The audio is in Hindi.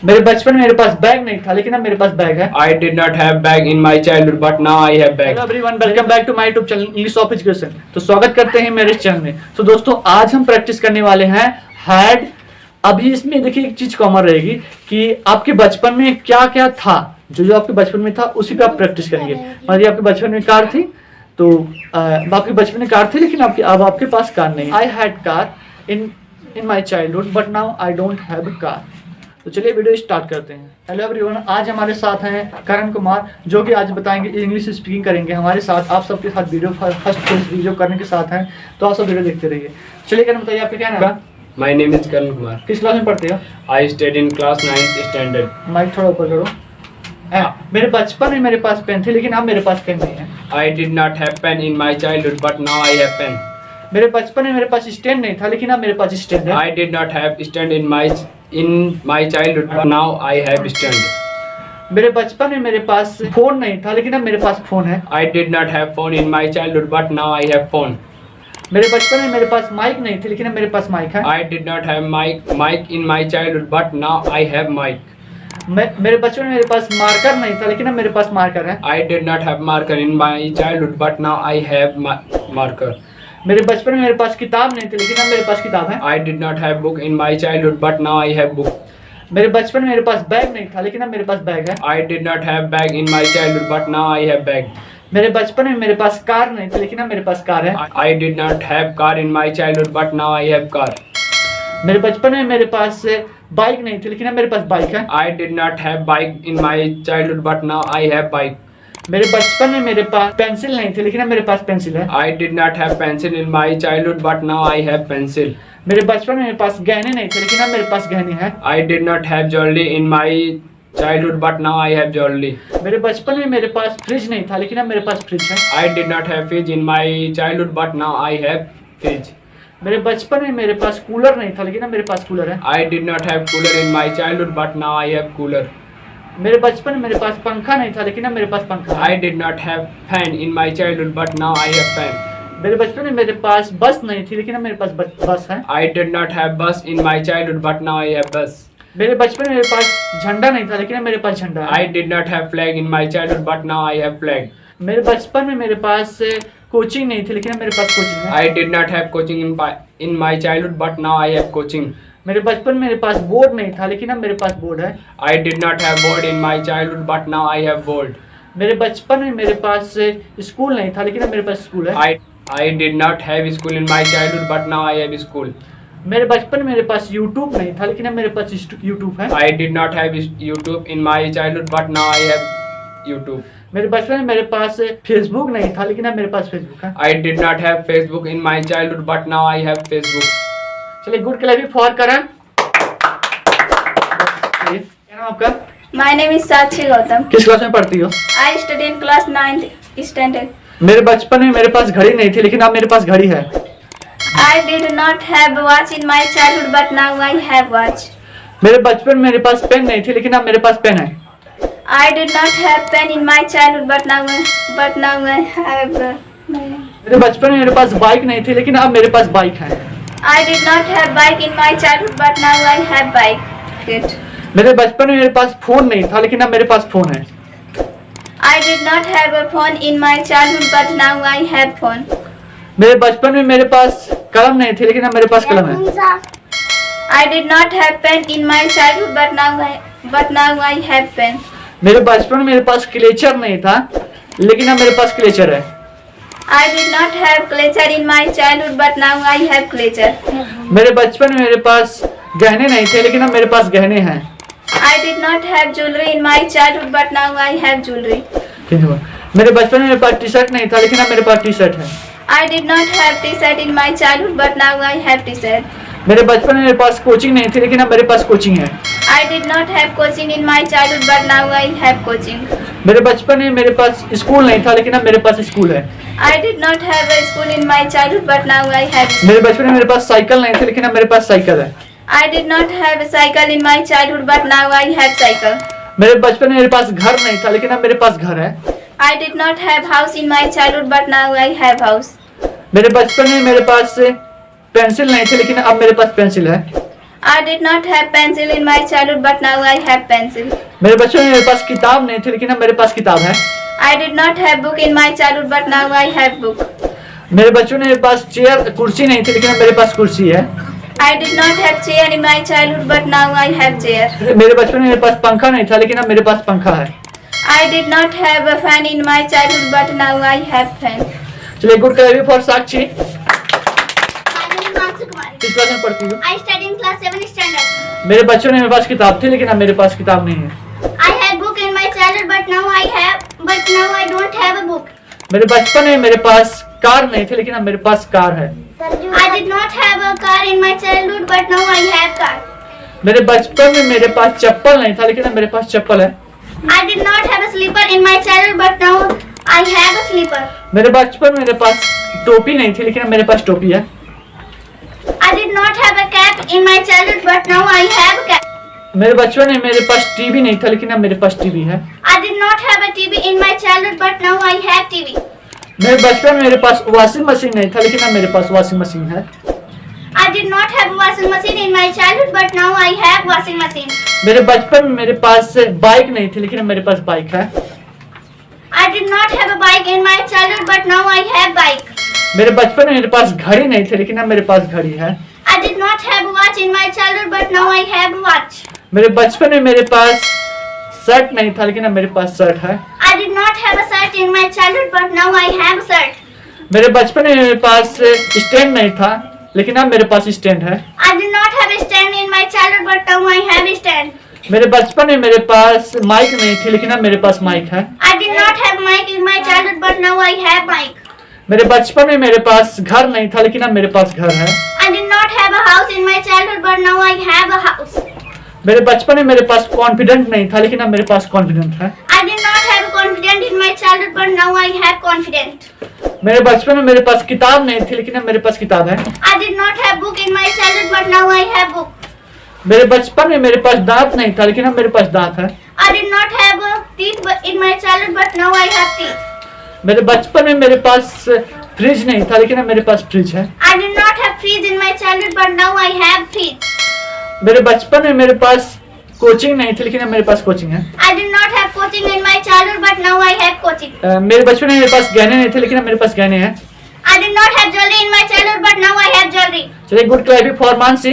मेरे बचपन में मेरे पास बैग नहीं था लेकिन अब मेरे पास बैग है। I did not have bag in my childhood, but now I have bag. Hello everyone, welcome back to my YouTube channel English of education. तो स्वागत करते हैं मेरे चैनल में। तो दोस्तों आज हम प्रैक्टिस करने वाले हैं हैड। अभी इसमें देखिए एक चीज कॉमन रहेगी कि आपके बचपन में क्या क्या था, जो आपके बचपन में था उसी पे आप प्रैक्टिस करेंगे। मान आपके बचपन में कार थी तो आपके बचपन में कार थी लेकिन अब आपके पास कार नहीं। I had car in my childhood but now I don't have car. तो चलिए वीडियो स्टार्ट करते हैं। हेलो एवरीवन, आज हमारे साथ हैं करण कुमार जो कि आज बताएंगे इंग्लिश स्पीकिंग करेंगे हमारे साथ। आप सबके साथ वीडियो फर्स्ट वीडियो करने के साथ हैं तो आप सब वीडियो देखते रहिए। चलिए करण बताइए आपका क्या नाम है? My name is Karan Kumar. किस क्लास में पढ़ते हो? I studied in class 9th standard. Mic थोड़ा ऊपर करो। मेरे बचपन में मेरे पास पेन थी लेकिन अब मेरे पास पेन नहीं है। I did not have pen in my childhood, but now I have pen. मेरे बचपन में मेरे पास स्टैंड नहीं था लेकिन अब मेरे पास स्टैंड है। I did not have stand in my childhood, but now I have stand. मेरे बचपन में मेरे पास फोन नहीं था लेकिन अब मेरे पास फोन है। I did not have phone in my childhood, but now I have phone. मेरे बचपन में मेरे पास माइक नहीं थी लेकिन अब मेरे पास माइक है। I did not have mic in my childhood, but now I have mic. मेरे बचपन में मेरे पास मार्कर नहीं था लेकिन अब मेरे पास मार्कर है। I did not have marker in my childhood, but now I have marker. मेरे बचपन में मेरे पास किताब नहीं थी लेकिन अब मेरे पास किताब है। I did not have book in my childhood, but now I have book. मेरे बचपन में मेरे पास बैग नहीं था लेकिन अब मेरे पास बैग है। I did not have bag in my childhood, but now I have bag. मेरे बचपन में मेरे पास कार नहीं थी लेकिन अब मेरे पास कार है। I did not have car in my childhood, but now I have car. मेरे बचपन में मेरे पास बाइक नहीं थी लेकिन अब मेरे पास बाइक है। I did not have bike in my childhood, but now I have bike. मेरे बचपन में मेरे पास पेंसिल नहीं थी लेकिन अब मेरे पास पेंसिल है। I did not have pencil in my childhood, but now I have pencil. मेरे बचपन में मेरे पास गहने नहीं थे लेकिन अब मेरे पास गहने हैं। I did not have jewelry in my childhood, but now I have jewelry. मेरे बचपन में मेरे पास फ्रिज नहीं था लेकिन अब मेरे पास फ्रिज है। I did not have fridge in my childhood, but now I have fridge. मेरे बचपन में मेरे पास कूलर नहीं था लेकिन अब मेरे पास कूलर है। I did not have cooler in my childhood, but now I have cooler. मेरे बचपन में मेरे पास पंखा नहीं था लेकिन अब मेरे पास पंखा है। I did not have fan in my childhood, but now I have fan. मेरे बचपन में मेरे पास बस नहीं थी लेकिन अब मेरे पास बस है। I did not have bus in my childhood, but now I have bus. मेरे बचपन में मेरे पास झंडा नहीं था लेकिन अब मेरे पास झंडा है। I did not have flag in my childhood, but now I have flag. मेरे बचपन में मेरे पास कोचिंग नहीं थी लेकिन अब मेरे पास कोचिंग है। I did not have coaching in my childhood, but now I have coaching. मेरे बचपन में मेरे पास बोर्ड नहीं था लेकिन अब मेरे पास बोर्ड है। I did not have board in my childhood, but now I have board. मेरे बचपन में मेरे पास स्कूल नहीं था लेकिन अब मेरे पास स्कूल है। I did not have school in my childhood, but now I have school. मेरे बचपन में मेरे पास यूट्यूब नहीं था लेकिन अब मेरे पास यूट्यूब है। I did not have YouTube in my childhood, but now I have YouTube. मेरे बचपन में मेरे पास फेसबुक नहीं था लेकिन अब मेरे पास फेसबुक है। I did not have Facebook in my childhood, but now I have Facebook. चलिए गुड क्लैपिंग फॉर करण। क्या नाम आपका? My name is Sakshi Gautam. किस क्लास में पढ़ती हो? I study in class 9th standard. मेरे बचपन में मेरे पास घड़ी नहीं थी लेकिन अब मेरे पास घड़ी है। I did not have watch in my childhood, but now I have watch. मेरे बचपन में मेरे पास पेन नहीं थी लेकिन अब मेरे पास पेन है। I did not have pen in my childhood, but now I have. मेरे बचपन में मेरे पास बाइक नहीं थी लेकिन अब मेरे पास बाइक है। I did not have bike in my childhood, but now I have bike. Good. मेरे बचपन में मेरे पास फोन नहीं था लेकिन अब मेरे पास फोन है। I did not have a phone in my childhood, but now I have phone. मेरे बचपन में मेरे पास कलम नहीं थी लेकिन अब मेरे पास कलम है। I did not have pen in my childhood, but now I have pen. मेरे बचपन में मेरे पास क्लेचर नहीं था लेकिन अब मेरे पास क्लेचर है। I did not have clutcher in my childhood, but now I have clutcher. मेरे बचपन में मेरे पास गहने नहीं थे लेकिन अब मेरे पास गहने हैं। I did not have jewelry in my childhood, but now I have jewelry. मेरे बचपन में मेरे पास टी शर्ट नहीं था लेकिन अब मेरे पास टी शर्ट है। I did not have T-shirt in my childhood, but now I have T-shirt. मेरे बचपन में मेरे पास कोचिंग नहीं थी लेकिन अब मेरे पास कोचिंग है। I did not have coaching in my childhood, but now I have coaching. मेरे बचपन में मेरे पास स्कूल नहीं था लेकिन अब मेरे पास स्कूल है। I did not have a school in my childhood, but now I have. मेरे बचपन में मेरे पास साइकिल नहीं थी लेकिन अब मेरे पास साइकिल है। I did not have a cycle in my childhood, but now I have cycle. मेरे बचपन में मेरे पास घर नहीं था लेकिन अब मेरे पास घर है। I did not have house in my childhood, but now I have house. मेरे बचपन में मेरे पास पेंसिल नहीं थी लेकिन अब मेरे पास पेंसिल है। I did not have pencil in my childhood, but now I have pencil. मेरे बचपन में मेरे पास किताब नहीं थी लेकिन अब मेरे पास किताब है। I did not have book in my childhood, but now I have book. मेरे बचपन में मेरे पास चेयर कुर्सी नहीं थी लेकिन अब मेरे पास कुर्सी है। I did not have chair in my childhood, but now I have chair. मेरे बचपन में मेरे पास पंखा नहीं था लेकिन अब मेरे पास पंखा है। I did not have a fan in my childhood, but now I have fan. चलिए good clapping for Sakshi. My name is Mansu Kumari. किस क्लास में पढ़ती हूँ? I study in class 7 standard. मेरे बचपन में मेरे पास किताब थी लेकिन अब मेरे पास किताब नहीं है। I had book in my childhood, but now I don't have a book. मेरे बचपन में मेरे पास कार नहीं थी लेकिन अब मेरे पास कार है। I did not have a car in my childhood, but now I have car. मेरे बचपन में मेरे पास चप्पल नहीं था लेकिन अब मेरे पास चप्पल है। I did not have a slipper in my childhood, but now I have a slipper. मेरे बचपन में मेरे पास टोपी नहीं थी लेकिन अब मेरे पास टोपी है। I did not have a cap in my childhood, but now I have a cap. मेरे बचपन में मेरे पास टीवी नहीं था लेकिन अब मेरे पास टीवी है। I did not have a TV in my childhood, but now I have TV. मेरे बचपन में मेरे पास वॉशिंग मशीन नहीं था लेकिन अब मेरे पास वॉशिंग मशीन है। I did not have a washing machine in my childhood, but now I have washing machine. मेरे बचपन में मेरे पास बाइक नहीं थी लेकिन अब मेरे पास बाइक है। I did not have a bike in my childhood, but now I have bike. मेरे बचपन में मेरे पास घड़ी नहीं थी लेकिन अब मेरे पास घड़ी है। I did not have a watch in my childhood, but now I have a watch. मेरे बचपन में मेरे पास शर्ट नहीं था लेकिन अब मेरे पास शर्ट है। I did not have a shirt in my childhood, but now I have a shirt. मेरे बचपन में मेरे पास स्टैंड नहीं था लेकिन अब मेरे पास स्टैंड है। I did not have a stand in my childhood, but now I have a stand. मेरे बचपन में मेरे पास माइक नहीं थी लेकिन अब मेरे पास माइक है। I did not have mic in my childhood, but now I have mic. मेरे बचपन में मेरे पास घर नहीं था लेकिन अब मेरे पास घर है। I did not have a house in my childhood, but now I have a house. मेरे बचपन में मेरे पास कॉन्फिडेंट नहीं था लेकिन अब मेरे पास कॉन्फिडेंट है। I did not have a confidence in my childhood, but now I have confidence. मेरे बचपन में मेरे पास किताब नहीं थी लेकिन अब मेरे पास किताब है। I did not have book in my childhood, but now I have book. मेरे बचपन में मेरे पास दांत नहीं था लेकिन अब मेरे पास दांत है। I did not have a teeth in my childhood, but now I have teeth. मेरे बचपन में मेरे पास फ्रिज नहीं था लेकिन अब मेरे पास फ्रिज है। I did not have fridge in my childhood, but now I have fridge. मेरे बचपन में मेरे पास कोचिंग नहीं थी लेकिन अब मेरे पास कोचिंग है। I did not have coaching in my childhood, but now I have coaching. मेरे बचपन में मेरे पास गहने नहीं थे लेकिन अब मेरे पास गहने हैं। I did not have jewelry in my childhood, but now I have jewelry. चलिए गुड क्लैपिंग फॉर मानसी।